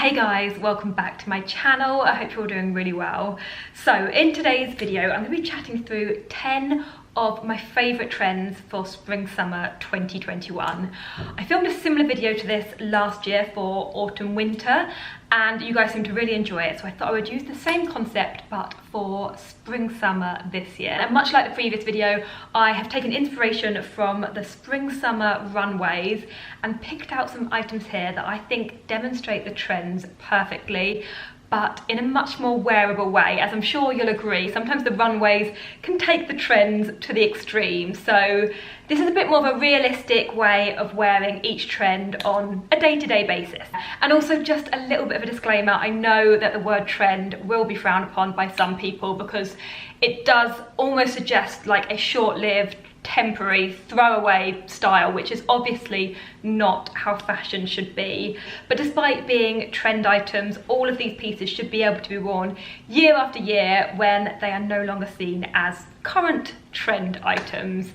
Hey guys, welcome back to my channel. I hope you're all doing really well. So in today's video, I'm going to be chatting through 10 of my favourite trends for spring summer 2021. I filmed a similar video to this last year for autumn winter and you guys seem to really enjoy it, so I thought I would use the same concept but for spring summer this year. And much like the previous video, I have taken inspiration from the spring summer runways and picked out some items here that I think demonstrate the trends perfectly, but in a much more wearable way. As I'm sure you'll agree, sometimes the runways can take the trends to the extreme. So this is a bit more of a realistic way of wearing each trend on a day-to-day basis. And also just a little bit of a disclaimer, I know that the word trend will be frowned upon by some people because it does almost suggest like a short-lived, temporary throwaway style, which is obviously not how fashion should be. But despite being trend items, all of these pieces should be able to be worn year after year when they are no longer seen as current trend items.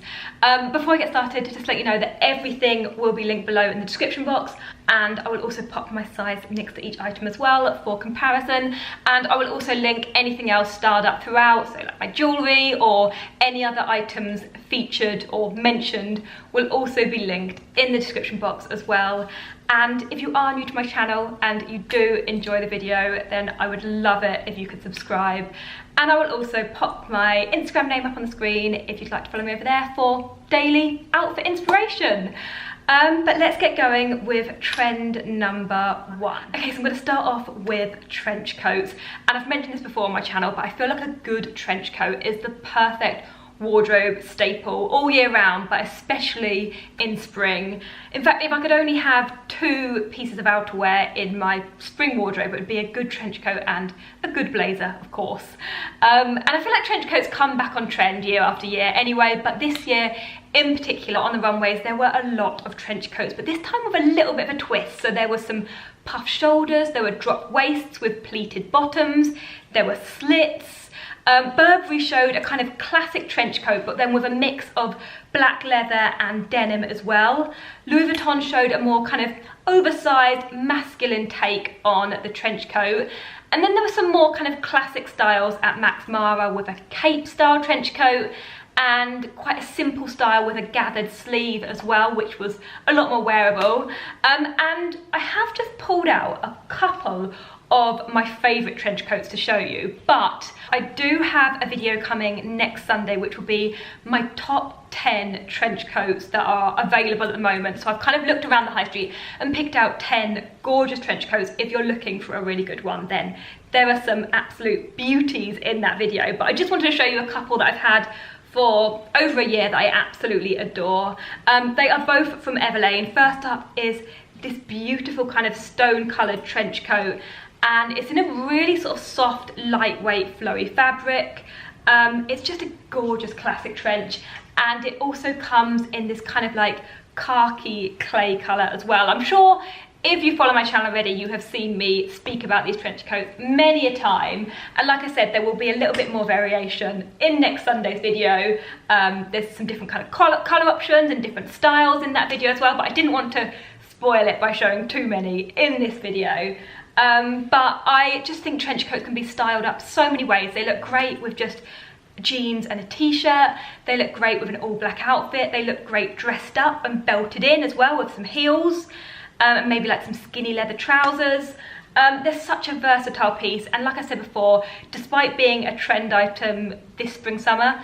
Before I get started, just to let you know that everything will be linked below in the description box, and I will also pop my size next to each item as well for comparison, and I will also link anything else styled up throughout, so like my jewellery or any other items featured or mentioned will also be linked in the description box as well. And if you are new to my channel and you do enjoy the video, then I would love it if you could subscribe. And I will also pop my Instagram name up on the screen if you'd like to follow me over there for daily outfit inspiration. But let's get going with trend number 1. Okay, so I'm going to start off with trench coats. And I've mentioned this before on my channel, but I feel like a good trench coat is the perfect wardrobe staple all year round, but especially in spring. In fact, if I could only have 2 pieces of outerwear in my spring wardrobe, it would be a good trench coat and a good blazer, of course. And I feel like trench coats come back on trend year after year anyway, but this year in particular on the runways there were a lot of trench coats, but this time with a little bit of a twist. So there were some puff shoulders, there were drop waists with pleated bottoms, there were slits. Burberry showed a kind of classic trench coat, but then with a mix of black leather and denim as well. Louis Vuitton showed a more kind of oversized, masculine take on the trench coat. And then there were some more kind of classic styles at Max Mara with a cape style trench coat and quite a simple style with a gathered sleeve as well, which was a lot more wearable. And I have just pulled out a couple of my favourite trench coats to show you, but I do have a video coming next Sunday which will be my top 10 trench coats that are available at the moment. So I've kind of looked around the high street and picked out 10 gorgeous trench coats. If you're looking for a really good one, then there are some absolute beauties in that video, but I just wanted to show you a couple that I've had for over a year that I absolutely adore. They are both from Everlane. First up is this beautiful kind of stone coloured trench coat, and it's in a really sort of soft, lightweight, flowy fabric. It's just a gorgeous classic trench, and it also comes in this kind of like khaki clay colour as well. I'm sure if you follow my channel already, you have seen me speak about these trench coats many a time. And like I said, there will be a little bit more variation in next Sunday's video. There's some different kind of colour options and different styles in that video as well, but I didn't want to spoil it by showing too many in this video. But I just think trench coats can be styled up so many ways. They look great with just jeans and a t-shirt. They look great with an all black outfit. They look great dressed up and belted in as well with some heels. And maybe like some skinny leather trousers. They're such a versatile piece, and like I said before, despite being a trend item this spring summer,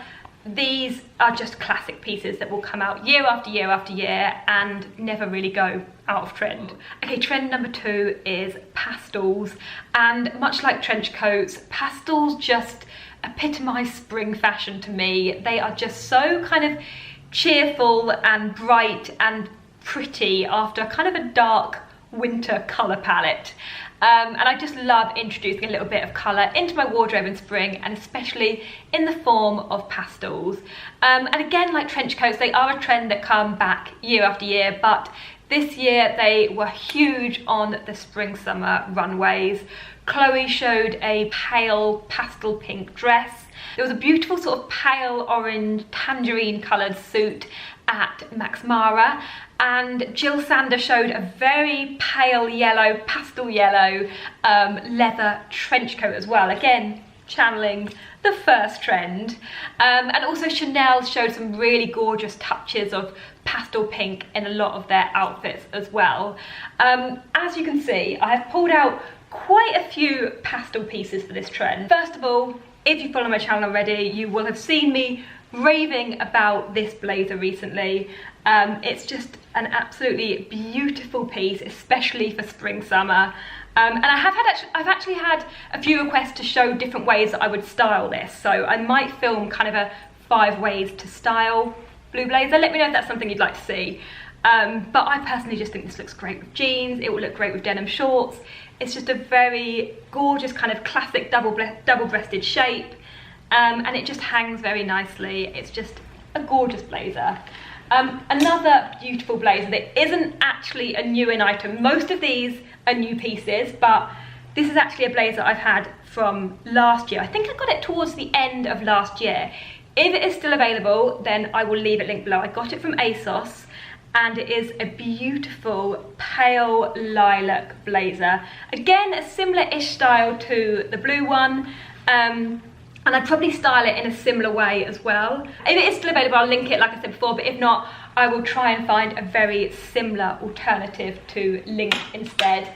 these are just classic pieces that will come out year after year after year and never really go out of trend. Okay, trend number 2 is pastels, and much like trench coats, pastels just epitomise spring fashion to me. They are just so kind of cheerful and bright and pretty after kind of a dark winter colour palette. And I just love introducing a little bit of colour into my wardrobe in spring, and especially in the form of pastels. And again, like trench coats, they are a trend that come back year after year, but This year they were huge on the spring summer runways. Chloe showed a pale pastel pink dress. There was a beautiful sort of pale orange tangerine coloured suit at Max Mara, and Jill Sander showed a very pale yellow, pastel yellow leather trench coat as well, again channeling the first trend. And also Chanel showed some really gorgeous touches of pastel pink in a lot of their outfits as well. As you can see, I have pulled out quite a few pastel pieces for this trend. First of all, if you follow my channel already, you will have seen me raving about this blazer recently. It's just an absolutely beautiful piece, especially for spring summer. And I've actually had a few requests to show different ways that I would style this, so I might film kind of a 5 ways to style blue blazer. Let me know if that's something you'd like to see. But I personally just think this looks great with jeans. It will look great with denim shorts. It's just a very gorgeous kind of classic double-breasted shape, and it just hangs very nicely. It's just a gorgeous blazer. Another beautiful blazer that isn't actually a new in item. Most of these are new pieces, but this is actually a blazer I've had from last year. I think I got it towards the end of last year. If it is still available, then I will leave it linked below. I got it from ASOS, and it is a beautiful pale lilac blazer. Again, a similar-ish style to the blue one. And I'd probably style it in a similar way as well. If it is still available, I'll link it like I said before, but if not, I will try and find a very similar alternative to link instead.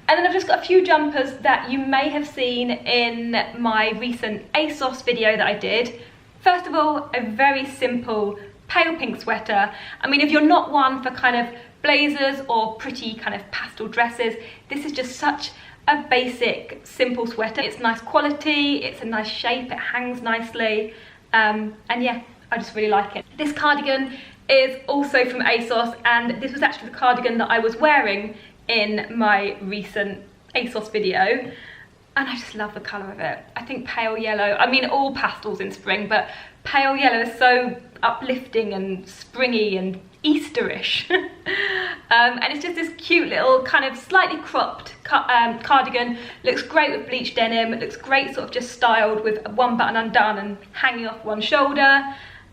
And then I've just got a few jumpers that you may have seen in my recent ASOS video that I did. First of all, a very simple pale pink sweater. I mean, if you're not one for kind of blazers or pretty kind of pastel dresses, this is just such a basic, simple sweater. It's nice quality, it's a nice shape, it hangs nicely, and yeah, I just really like it. This cardigan is also from ASOS, and this was actually the cardigan that I was wearing in my recent ASOS video, and I just love the colour of it. I think pale yellow, I mean all pastels in spring, but pale yellow is so uplifting and springy and Easterish. And it's just this cute little kind of slightly cropped cardigan. Looks great with bleached denim. It looks great sort of just styled with one button undone and hanging off one shoulder.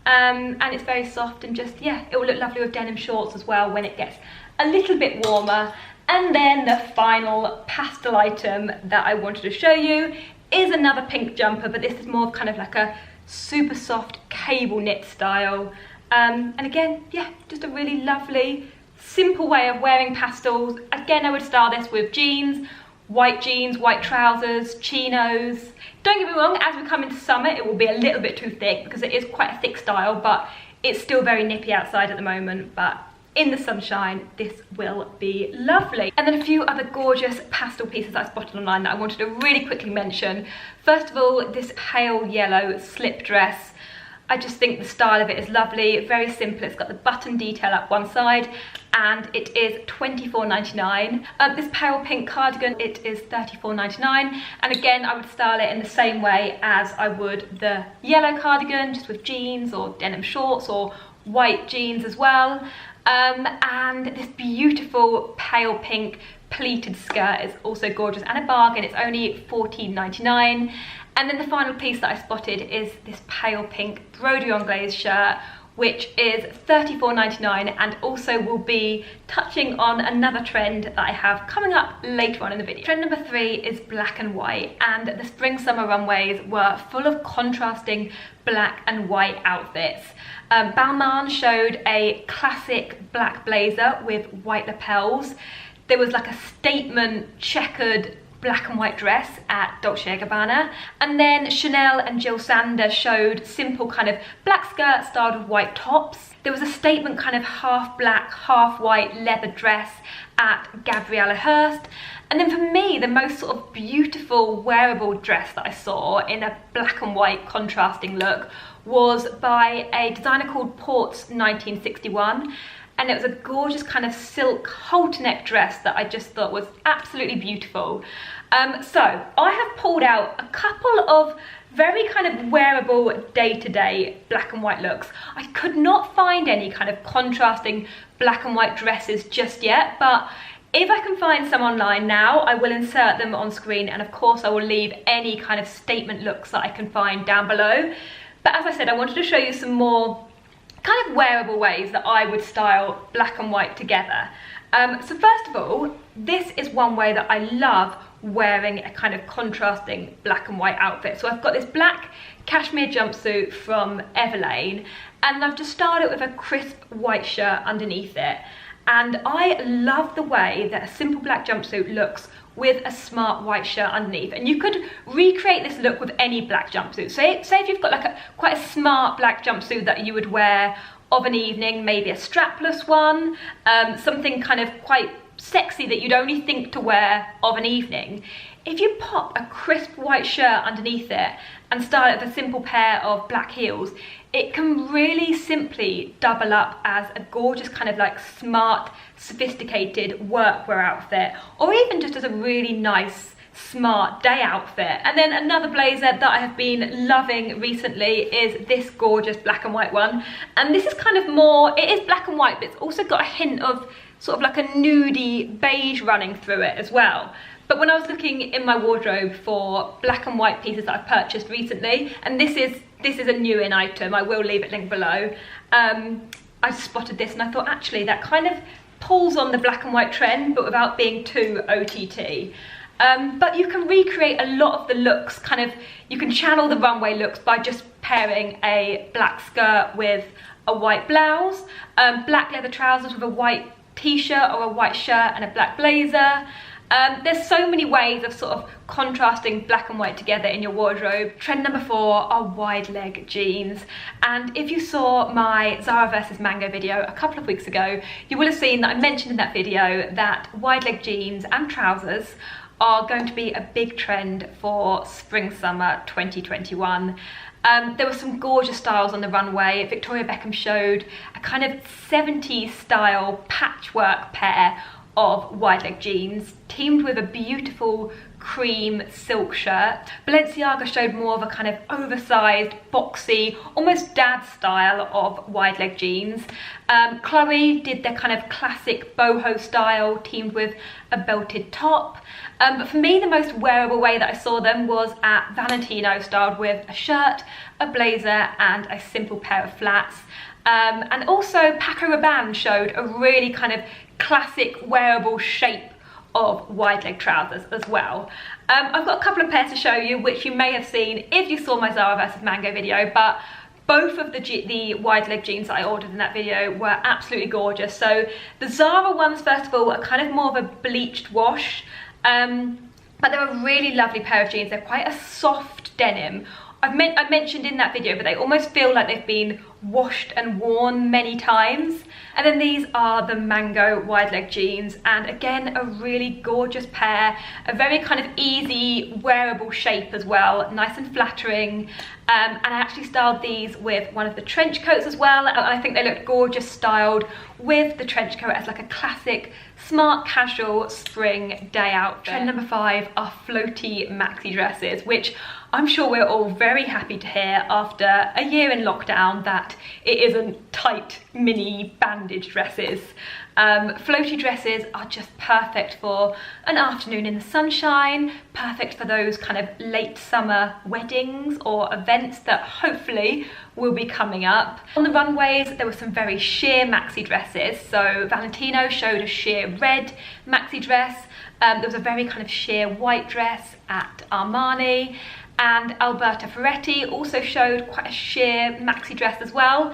And it's very soft and just, yeah, it will look lovely with denim shorts as well when it gets a little bit warmer. And then the final pastel item that I wanted to show you is another pink jumper, but this is more kind of like a super soft cable knit style. And again, yeah, just a really lovely, simple way of wearing pastels. Again, I would style this with jeans, white trousers, chinos. Don't get me wrong, as we come into summer, it will be a little bit too thick because it is quite a thick style, but it's still very nippy outside at the moment. But in the sunshine, this will be lovely. And then a few other gorgeous pastel pieces I spotted online that I wanted to really quickly mention. First of all, this pale yellow slip dress. I just think the style of it is lovely, very simple. It's got the button detail up one side, and it is $24.99. This pale pink cardigan, it is $34.99. And again, I would style it in the same way as I would the yellow cardigan, just with jeans or denim shorts or white jeans as well. And this beautiful pale pink pleated skirt is also gorgeous and a bargain. It's only $14.99. And then the final piece that I spotted is this pale pink Brody Anglaise shirt, which is $34.99, and also will be touching on another trend that I have coming up later on in the video. Trend number 3 is black and white, and the spring summer runways were full of contrasting black and white outfits. Balmain showed a classic black blazer with white lapels. There was like a statement checkered black and white dress at Dolce & Gabbana, and then Chanel and Jill Sander showed simple kind of black skirts styled with white tops. There was a statement kind of half black, half white leather dress at Gabriella Hearst. And then for me, the most sort of beautiful wearable dress that I saw in a black and white contrasting look was by a designer called Ports 1961. and it was a gorgeous kind of silk halter neck dress that I just thought was absolutely beautiful. So I have pulled out a couple of very kind of wearable day-to-day black and white looks. I could not find any kind of contrasting black and white dresses just yet, but if I can find some online now, I will insert them on screen, and of course I will leave any kind of statement looks that I can find down below. But as I said, I wanted to show you some more kind of wearable ways that I would style black and white together. So first of all, this is one way that I love wearing a kind of contrasting black and white outfit. So I've got this black cashmere jumpsuit from Everlane, and I've just styled it with a crisp white shirt underneath it. And I love the way that a simple black jumpsuit looks with a smart white shirt underneath. And you could recreate this look with any black jumpsuit. Say if you've got like quite a smart black jumpsuit that you would wear of an evening, maybe a strapless one, something kind of quite sexy that you'd only think to wear of an evening. If you pop a crisp white shirt underneath it and style it with a simple pair of black heels, it can really simply double up as a gorgeous kind of like smart, sophisticated workwear outfit, or even just as a really nice, smart day outfit. And then another blazer that I have been loving recently is this gorgeous black and white one. And this is kind of more, it is black and white, but it's also got a hint of sort of like a nudie beige running through it as well. But when I was looking in my wardrobe for black and white pieces that I've purchased recently, and this is a new in item, I will leave it linked below, I spotted this and I thought actually that kind of pulls on the black and white trend, but without being too OTT. But you can recreate a lot of the looks, kind of, you can channel the runway looks by just pairing a black skirt with a white blouse, black leather trousers with a white t-shirt or a white shirt and a black blazer. There's so many ways of sort of contrasting black and white together in your wardrobe. Trend number 4 are wide leg jeans. And if you saw my Zara versus Mango video a couple of weeks ago, you will have seen that I mentioned in that video that wide leg jeans and trousers are going to be a big trend for spring summer 2021. There were some gorgeous styles on the runway. Victoria Beckham showed a kind of 70s style patchwork pair of wide leg jeans teamed with a beautiful cream silk shirt. Balenciaga showed more of a kind of oversized, boxy, almost dad style of wide leg jeans. Chloe did their kind of classic boho style teamed with a belted top. But for me, the most wearable way that I saw them was at Valentino, styled with a shirt, a blazer and a simple pair of flats. And also Paco Rabanne showed a really kind of classic wearable shape of wide leg trousers as well. I've got a couple of pairs to show you, which you may have seen if you saw my Zara versus Mango video, but both of the wide leg jeans that I ordered in that video were absolutely gorgeous. So the Zara ones, first of all, are kind of more of a bleached wash, but they're a really lovely pair of jeans. They're quite a soft denim. I mentioned in that video, but they almost feel like they've been washed and worn many times. And then these are the Mango wide leg jeans, and again, a really gorgeous pair, a very kind of easy wearable shape as well, nice and flattering. And I actually styled these with one of the trench coats as well, and I think they look gorgeous styled with the trench coat as like a classic smart casual spring day outfit. Trend number 5 are floaty maxi dresses, which I'm sure we're all very happy to hear after a year in lockdown that it isn't tight mini bandage dresses. Floaty dresses are just perfect for an afternoon in the sunshine, perfect for those kind of late summer weddings or events that hopefully will be coming up. On the runways, there were some very sheer maxi dresses. So Valentino showed a sheer red maxi dress. There was a very kind of sheer white dress at Armani. And Alberta Ferretti also showed quite a sheer maxi dress as well.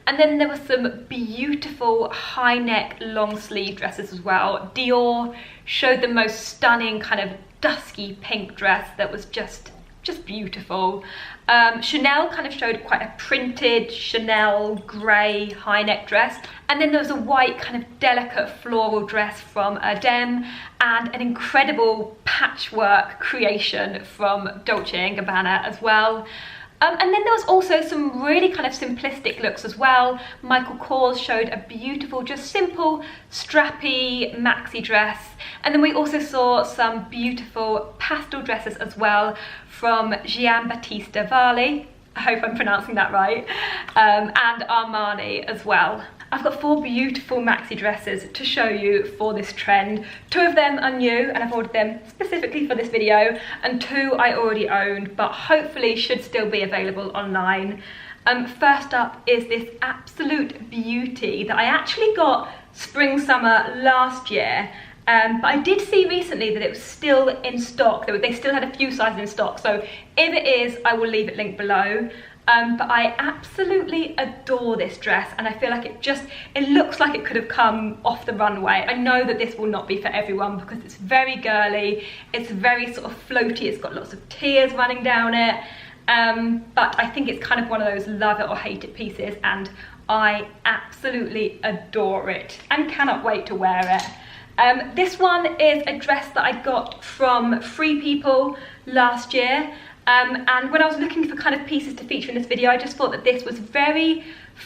And then there were some beautiful high neck long sleeve dresses as well. Dior showed the most stunning kind of dusky pink dress that was just beautiful. Chanel kind of showed quite a printed Chanel grey high neck dress. And then there was a white kind of delicate floral dress from Erdem and an incredible patchwork creation from Dolce & Gabbana as well. And then there was also some really kind of simplistic looks as well. Michael Kors showed a beautiful, just simple, strappy maxi dress. And then we also saw some beautiful pastel dresses as well from Giambattista Valli. I hope I'm pronouncing that right. And Armani as well. I've got 4 beautiful maxi dresses to show you for this trend. 2 of them are new and I've ordered them specifically for this video, and 2 I already owned but hopefully should still be available online. First up is this absolute beauty that I actually got spring summer last year, but I did see recently that it was still in stock. They still had a few sizes in stock, so if it is, I will leave it linked below. But I absolutely adore this dress, and I feel like it looks like it could have come off the runway. I know that this will not be for everyone because it's very girly, it's very sort of floaty, it's got lots of tears running down it, but I think it's kind of one of those love it or hate it pieces, and I absolutely adore it and cannot wait to wear it. This one is a dress that I got from Free People last year. And when I was looking for kind of pieces to feature in this video, I just thought that this was very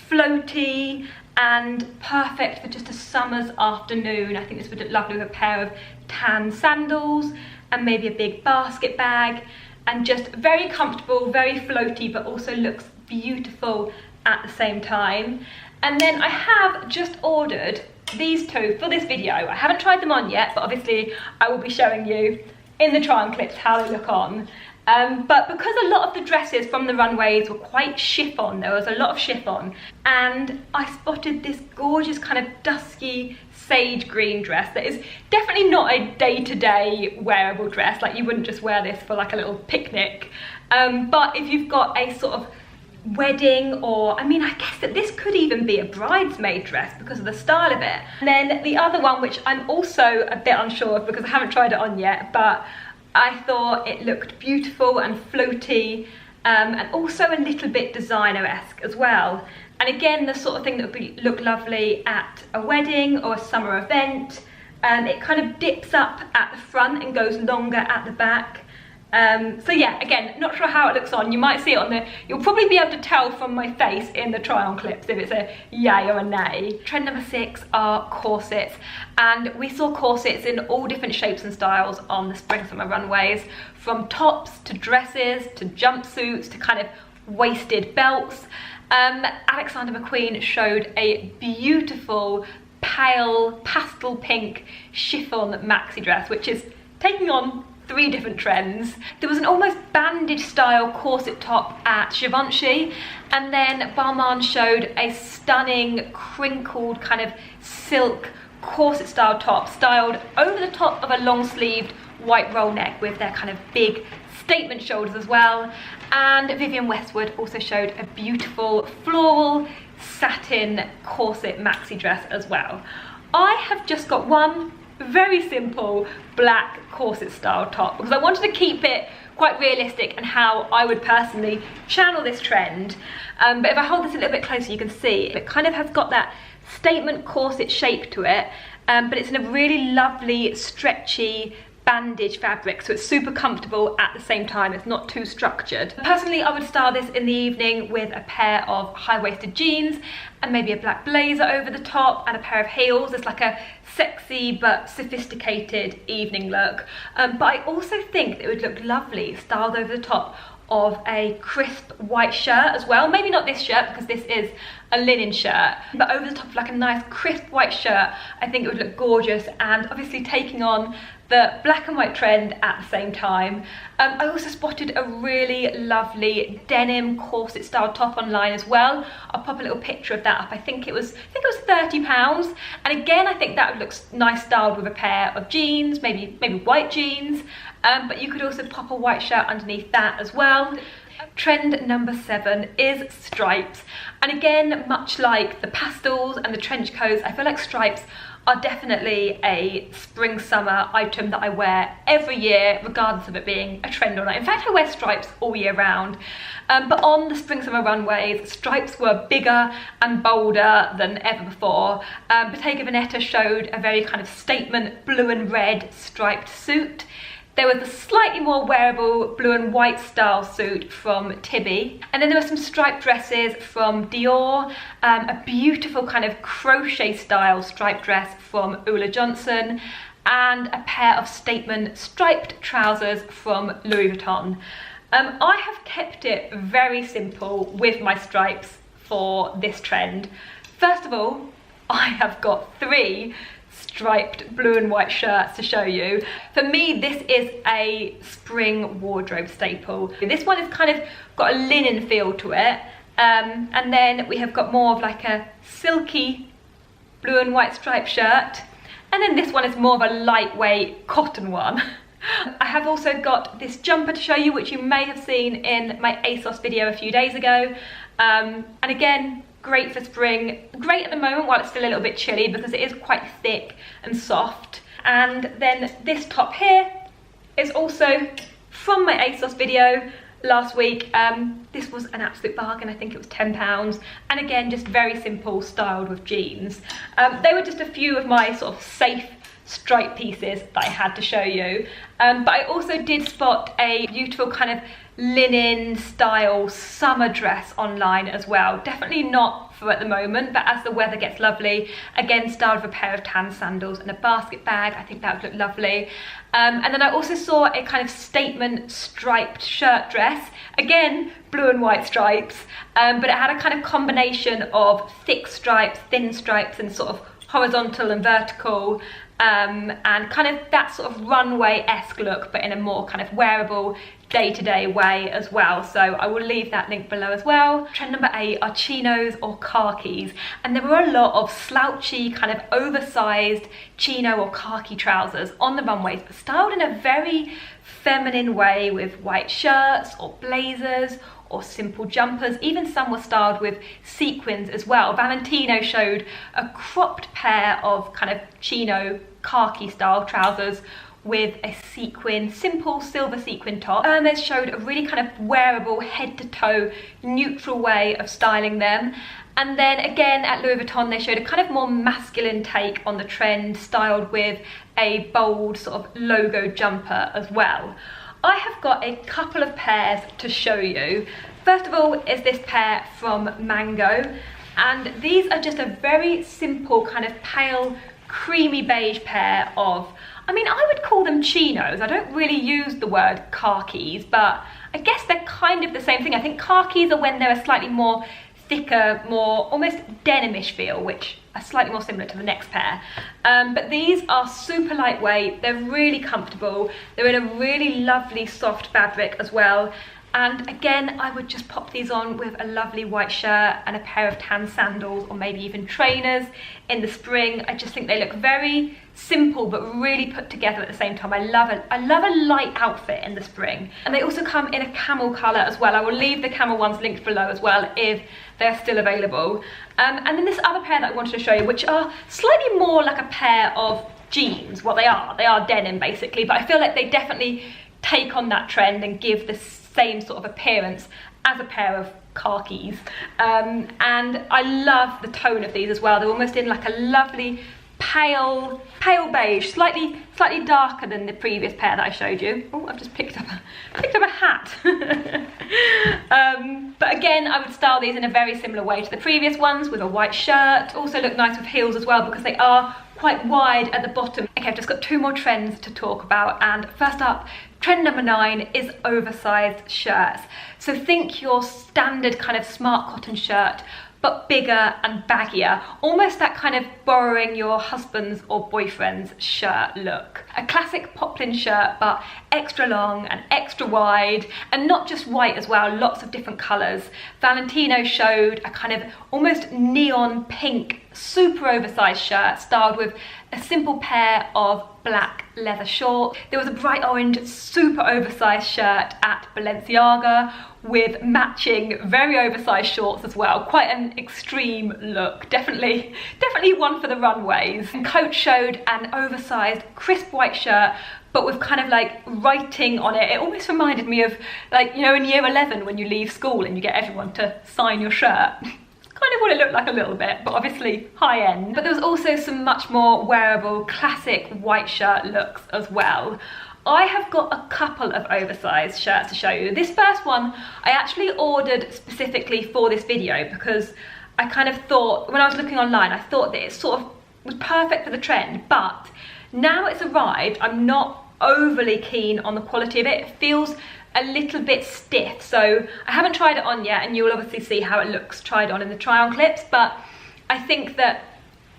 floaty and perfect for just a summer's afternoon. I think this would look lovely with a pair of tan sandals and maybe a big basket bag, and just very comfortable, very floaty, but also looks beautiful at the same time. And then I have just ordered these 2 for this video. I haven't tried them on yet, but obviously I will be showing you in the try on clips how they look on. But because a lot of the dresses from the runways were quite chiffon, there was a lot of chiffon, and I spotted this gorgeous kind of dusky sage green dress that is definitely not a day-to-day wearable dress. Like, you wouldn't just wear this for like a little picnic, but if you've got a sort of wedding, or I mean, I guess that this could even be a bridesmaid dress because of the style of it. And then the other one, which I'm also a bit unsure of because I haven't tried it on yet, but I thought it looked beautiful and floaty, and also a little bit designer-esque as well. And again, the sort of thing that would look lovely at a wedding or a summer event. It kind of dips up at the front and goes longer at the back. So yeah, again, not sure how it looks on. You might see it on the, you'll probably be able to tell from my face in the try on clips if it's a yay or a nay. Trend number 6 are corsets, and we saw corsets in all different shapes and styles on the spring summer runways, from tops to dresses to jumpsuits to kind of waisted belts. Alexander McQueen showed a beautiful pale pastel pink chiffon maxi dress, which is taking on 3 different trends. There was an almost bandage style corset top at Givenchy, and then Balmain showed a stunning crinkled kind of silk corset style top styled over the top of a long sleeved white roll neck with their kind of big statement shoulders as well. And Vivienne Westwood also showed a beautiful floral satin corset maxi dress as well. I have just got one very simple black corset style top because I wanted to keep it quite realistic and how I would personally channel this trend. But if I hold this a little bit closer, you can see it kind of has got that statement corset shape to it, but it's in a really lovely stretchy bandage fabric, so it's super comfortable at the same time. It's not too structured. Personally, I would style this in the evening with a pair of high-waisted jeans and maybe a black blazer over the top and a pair of heels. It's like a sexy but sophisticated evening look. But I also think that it would look lovely styled over the top of a crisp white shirt as well. Maybe not this shirt because this is a linen shirt, but over the top of like a nice crisp white shirt, I think it would look gorgeous, and obviously taking on the black and white trend at the same time. I also spotted a really lovely denim corset style top online as well. I'll pop a little picture of that up. I think it was £30, and again I think that would look nice styled with a pair of jeans, maybe white jeans, but you could also pop a white shirt underneath that as well. Trend number 7 is stripes, and again, much like the pastels and the trench coats, I feel like stripes are definitely a spring summer item that I wear every year, regardless of it being a trend or not. In fact, I wear stripes all year round. But on the spring summer runways, stripes were bigger and bolder than ever before. Bottega Veneta showed a very kind of statement blue and red striped suit. There was a slightly more wearable blue and white style suit from Tibby. And then there were some striped dresses from Dior, a beautiful kind of crochet style striped dress from Ulla Johnson, and a pair of statement striped trousers from Louis Vuitton. I have kept it very simple with my stripes for this trend. First of all, I have got 3 striped blue and white shirts to show you. For me, this is a spring wardrobe staple. This one has kind of got a linen feel to it, and then we have got more of like a silky blue and white striped shirt, and then this one is more of a lightweight cotton one. I have also got this jumper to show you, which you may have seen in my ASOS video a few days ago, and again, great for spring, great at the moment while it's still a little bit chilly because it is quite thick and soft. And then this top here is also from my ASOS video last week. This was an absolute bargain, I think it was £10, and again just very simple, styled with jeans. They were just a few of my sort of safe stripe pieces that I had to show you, but I also did spot a beautiful kind of linen style summer dress online as well. Definitely not for at the moment, but as the weather gets lovely, again styled with a pair of tan sandals and a basket bag. I think that would look lovely. And then I also saw a kind of statement striped shirt dress, again blue and white stripes, but it had a kind of combination of thick stripes, thin stripes, and sort of horizontal and vertical, and kind of that sort of runway-esque look, but in a more kind of wearable, day-to-day way as well. So I will leave that link below as well. Trend number 8 are chinos or khakis, and there were a lot of slouchy, kind of oversized chino or khaki trousers on the runways, but styled in a very feminine way with white shirts or blazers or simple jumpers. Even some were styled with sequins as well. Valentino showed a cropped pair of kind of chino khaki style trousers with a sequin, simple silver sequin top. Hermes showed a really kind of wearable head to toe neutral way of styling them. And then again at Louis Vuitton, they showed a kind of more masculine take on the trend, styled with a bold sort of logo jumper as well. I have got a couple of pairs to show you. First of all is this pair from Mango, and these are just a very simple kind of pale creamy beige pair of, I mean, I would call them chinos. I don't really use the word khakis, but I guess they're kind of the same thing. I think khakis are when they're a slightly more thicker, more almost denimish feel, which are slightly more similar to the next pair. But these are super lightweight, they're really comfortable, they're in a really lovely soft fabric as well. And again, I would just pop these on with a lovely white shirt and a pair of tan sandals, or maybe even trainers in the spring. I just think they look very simple but really put together at the same time. I love a light outfit in the spring. And they also come in a camel colour as well. I will leave the camel ones linked below as well if they're still available. And then this other pair that I wanted to show you, which are slightly more like a pair of jeans. Well, they are denim basically, but I feel like they definitely take on that trend and give the same sort of appearance as a pair of khakis. And I love the tone of these as well. They're almost in like a lovely pale beige, slightly darker than the previous pair that I showed you. Oh, I've just picked up a hat. But again, I would style these in a very similar way to the previous ones, with a white shirt. Also look nice with heels as well, because they are quite wide at the bottom. Okay, I've just got 2 more trends to talk about, and first up, trend number 9 is oversized shirts. So think your standard kind of smart cotton shirt, but bigger and baggier, almost that kind of borrowing your husband's or boyfriend's shirt look. A classic poplin shirt, but extra long and extra wide, and not just white as well, lots of different colours. Valentino showed a kind of almost neon pink, super oversized shirt, styled with a simple pair of black leather shorts. There was a bright orange, super oversized shirt at Balenciaga with matching very oversized shorts as well. Quite an extreme look, definitely one for the runways. And Coach showed an oversized crisp white shirt, but with kind of like writing on it. It almost reminded me of, like, you know, in year 11 when you leave school and you get everyone to sign your shirt. Kind of what it looked like a little bit, but obviously high end. But there was also some much more wearable, classic white shirt looks as well. I have got a couple of oversized shirts to show you. This first one I actually ordered specifically for this video because I kind of thought, when I was looking online, I thought that it sort of was perfect for the trend, but now it's arrived, I'm not overly keen on the quality of it. It feels a little bit stiff, so I haven't tried it on yet, and you'll obviously see how it looks tried on in the try-on clips, but I think that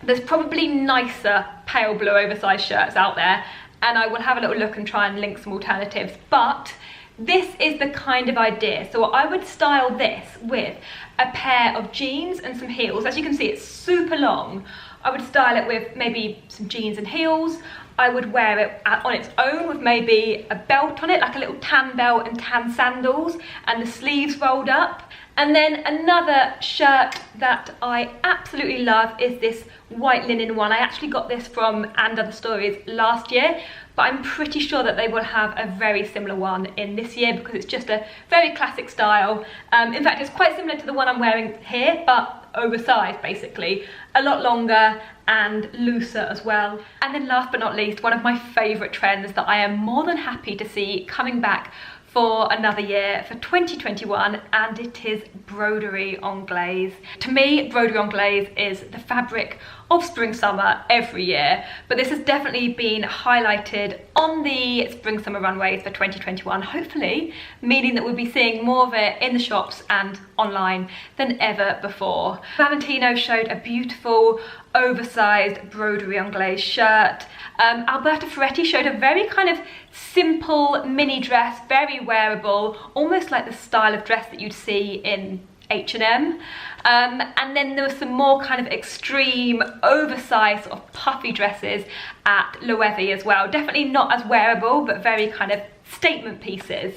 there's probably nicer pale blue oversized shirts out there, and I will have a little look and try and link some alternatives, but this is the kind of idea. So I would style this with a pair of jeans and some heels. As you can see, it's super long. I would style it with maybe some jeans and heels. I would wear it on its own with maybe a belt on it, like a little tan belt and tan sandals, and the sleeves rolled up. And then another shirt that I absolutely love is this white linen one. I actually got this from And Other Stories last year, but I'm pretty sure that they will have a very similar one in this year because it's just a very classic style. In fact, it's quite similar to the one I'm wearing here, but oversized basically, a lot longer and looser as well. And then last but not least, one of my favorite trends that I am more than happy to see coming back for another year, for 2021, and it is broderie on glaze. To me, broderie on glaze is the fabric of spring summer every year, but this has definitely been highlighted on the spring summer runways for 2021, hopefully meaning that we'll be seeing more of it in the shops and online than ever before. Valentino showed a beautiful oversized broderie on glaze shirt. Alberta Ferretti showed a very kind of simple mini dress, very wearable, almost like the style of dress that you'd see in H&M. And then there was some more kind of extreme, oversized, sort of puffy dresses at Loewe as well. Definitely not as wearable, but very kind of statement pieces.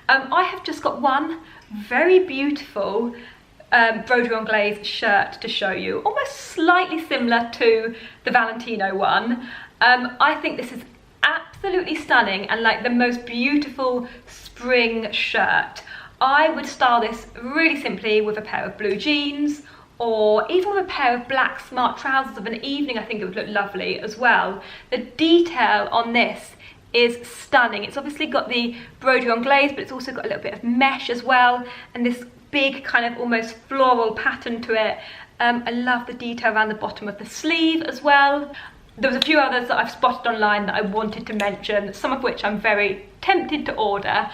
I have just got one very beautiful broderie on glaze shirt to show you, almost slightly similar to the Valentino one. I think this is absolutely stunning and like the most beautiful spring shirt. I would style this really simply with a pair of blue jeans, or even with a pair of black smart trousers of an evening. I think it would look lovely as well. The detail on this is stunning. It's obviously got the broderie on glaze, but it's also got a little bit of mesh as well, and this big kind of almost floral pattern to it. I love the detail around the bottom of the sleeve as well. There was a few others that I've spotted online that I wanted to mention, some of which I'm very tempted to order.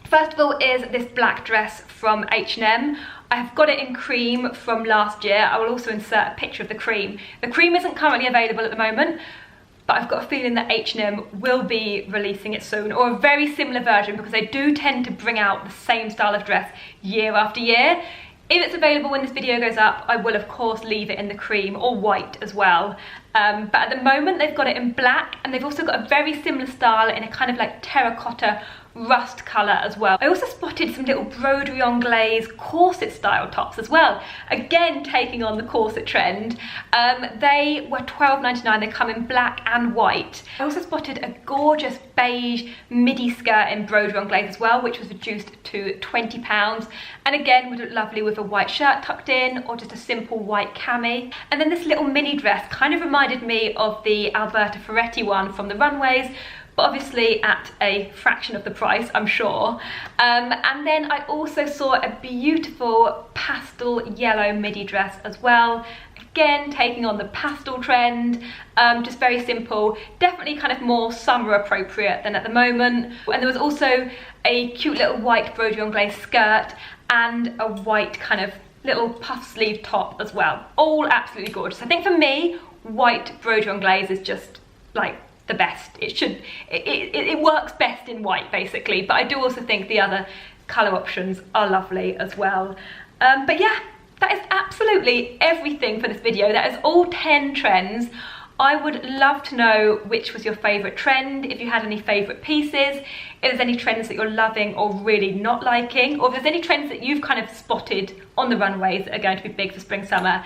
First of all is this black dress from H&M. I have got it in cream from last year. I will also insert a picture of the cream. The cream isn't currently available at the moment, but I've got a feeling that H&M will be releasing it soon, or a very similar version, because they do tend to bring out the same style of dress year after year. If it's available when this video goes up, I will of course leave it in the cream, or white as well. But at the moment they've got it in black, and they've also got a very similar style in a kind of like terracotta rust colour as well. I also spotted some little broderie on glaze corset style tops as well, again taking on the corset trend. They were $12.99. They come in black and white. I also spotted a gorgeous beige midi skirt in broderie on glaze as well, which was reduced to £20, and again would look lovely with a white shirt tucked in, or just a simple white cami. And then this little mini dress kind of reminded me of the Alberta Ferretti one from the runways, but obviously at a fraction of the price, I'm sure. And then I also saw a beautiful pastel yellow midi dress as well, again taking on the pastel trend, just very simple, definitely kind of more summer appropriate than at the moment. And there was also a cute little white broderie on glaze skirt and a white kind of little puff sleeve top as well, all absolutely gorgeous. I think for me, white broderie on glaze is just like the best. It works best in white basically, but I do also think the other colour options are lovely as well. But yeah, that is absolutely everything for this video. That is all 10 trends. I would love to know which was your favourite trend, if you had any favourite pieces, if there's any trends that you're loving or really not liking, or if there's any trends that you've kind of spotted on the runways that are going to be big for spring summer.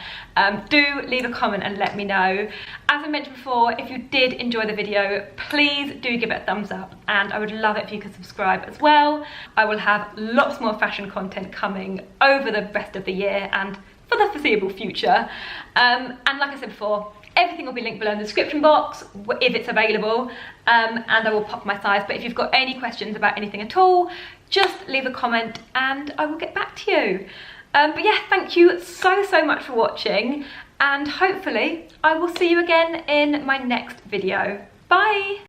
Do leave a comment and let me know. As I mentioned before, if you did enjoy the video, please do give it a thumbs up, and I would love it if you could subscribe as well. I will have lots more fashion content coming over the rest of the year and for the foreseeable future. And like I said before, Everything will be linked below in the description box if it's available, and I will pop my size. But if you've got any questions about anything at all, just leave a comment and I will get back to you. But yeah, thank you so much for watching, and hopefully I will see you again in my next video. Bye!